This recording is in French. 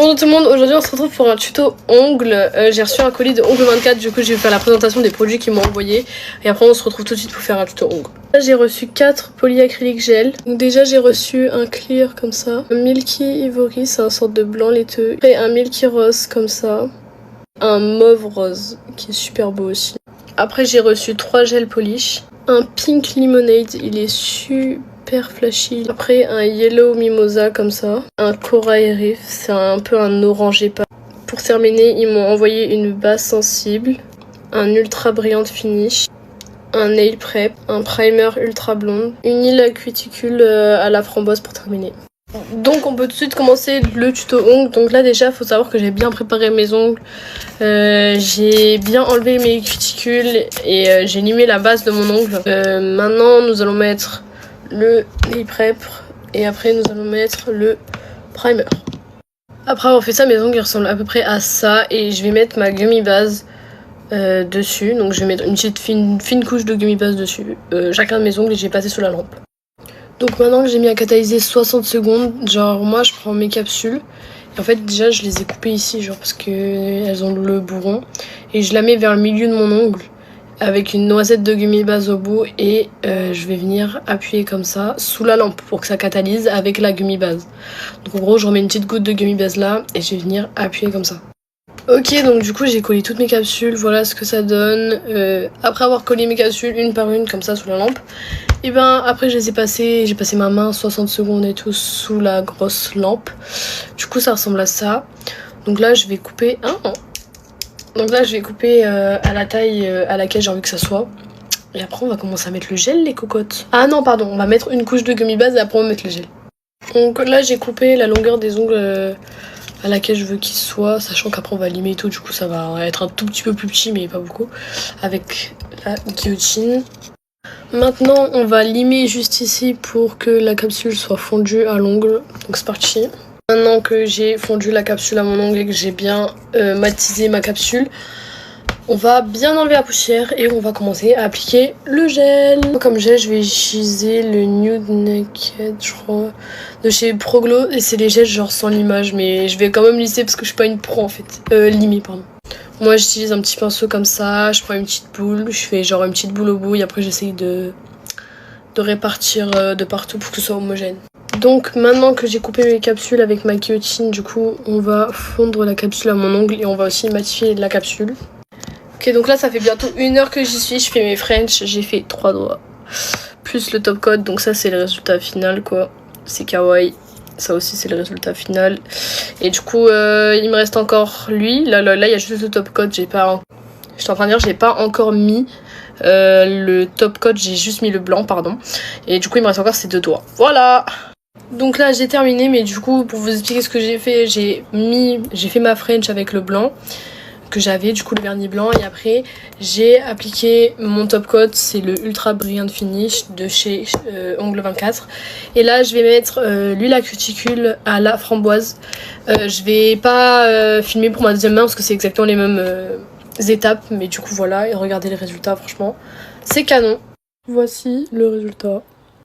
Bonjour tout le monde, aujourd'hui on se retrouve pour un tuto ongles. J'ai reçu un colis de Ongles 24, du coup je vais faire la présentation des produits qu'ils m'ont envoyés. Et après on se retrouve tout de suite pour faire un tuto ongles. Là j'ai reçu 4 polyacryliques gel. Donc déjà j'ai reçu un clear comme ça. Un Milky Ivory, c'est un sorte de blanc laiteux. Après un Milky Rose comme ça. Un mauve rose qui est super beau aussi. Après j'ai reçu 3 gels polish. Un Pink Lemonade, il est super flashy. Après un Yellow Mimosa comme ça. Un Corail Reef, c'est un peu un orangé pas. Pour terminer, ils m'ont envoyé une base sensible. Un ultra brillante finish. Un nail prep. Un primer ultra blonde. Une huile à cuticule à la framboise pour terminer. Donc on peut tout de suite commencer le tuto ongles. Donc là déjà faut savoir que j'ai bien préparé mes ongles. J'ai bien enlevé mes cuticules et j'ai limé la base de mon ongle. Maintenant nous allons mettre le nail prep et après nous allons mettre le primer. Après avoir fait ça, mes ongles ressemblent à peu près à ça et je vais mettre ma gummy base dessus. Donc je vais mettre une petite fine couche de gummy base dessus. Chacun de mes ongles et je vais passer sous la lampe. Donc maintenant que j'ai mis à catalyser 60 secondes, genre moi je prends mes capsules. Et en fait déjà je les ai coupées ici genre parce que elles ont le bourron. Et je la mets vers le milieu de mon ongle avec une noisette de gummy base au bout. Et je vais venir appuyer comme ça sous la lampe pour que ça catalyse avec la gummy base. Donc en gros je remets une petite goutte de gummy base là et je vais venir appuyer comme ça. Ok, donc du coup j'ai collé toutes mes capsules, voilà ce que ça donne. Après avoir collé mes capsules une par une comme ça sous la lampe, et ben après je les ai passées, j'ai passé ma main 60 secondes et tout sous la grosse lampe. Du coup ça ressemble à ça. Donc là je vais couper à la taille à laquelle j'ai envie que ça soit. Et après on va commencer à mettre le gel les cocottes. Ah non pardon, on va mettre une couche de gummy base et après on va mettre le gel. Donc là j'ai coupé la longueur des ongles à laquelle je veux qu'il soit, sachant qu'après on va limer et tout, du coup ça va être un tout petit peu plus petit mais pas beaucoup, avec la guillotine. Maintenant on va limer juste ici pour que la capsule soit fondue à l'ongle, donc c'est parti. Maintenant que j'ai fondu la capsule à mon ongle et que j'ai bien matisé ma capsule, on va bien enlever la poussière et on va commencer à appliquer le gel. Comme gel, je vais utiliser le Nude Naked, je crois, de chez Proglo. Et c'est les gels genre sans limage, mais je vais quand même lisser parce que je suis pas une pro en fait. Limer, pardon. Moi j'utilise un petit pinceau comme ça, je prends une petite boule, je fais genre une petite boule au bout et après j'essaye de répartir de partout pour que ce soit homogène. Donc maintenant que j'ai coupé mes capsules avec ma guillotine, du coup on va fondre la capsule à mon ongle et on va aussi matifier la capsule. Ok, donc là ça fait bientôt 1 heure que j'y suis, je fais mes French, j'ai fait 3 doigts plus le top coat, donc ça c'est le résultat final quoi, c'est kawaii, ça aussi c'est le résultat final. Et du coup il me reste encore lui, là il y a juste le top coat, j'étais en train de dire j'ai pas encore mis le top coat, j'ai juste mis le blanc pardon, et du coup il me reste encore ces 2 doigts, voilà. Donc là j'ai terminé, mais du coup pour vous expliquer ce que j'ai fait, j'ai fait ma French avec le blanc que j'avais, du coup le vernis blanc, et après j'ai appliqué mon top coat, c'est le ultra brillant finish de chez Ongles 24, et là je vais mettre l'huile à cuticule à la framboise. Je vais pas filmer pour ma deuxième main parce que c'est exactement les mêmes étapes, mais du coup voilà, et regardez les résultats, franchement c'est canon. Voici le résultat.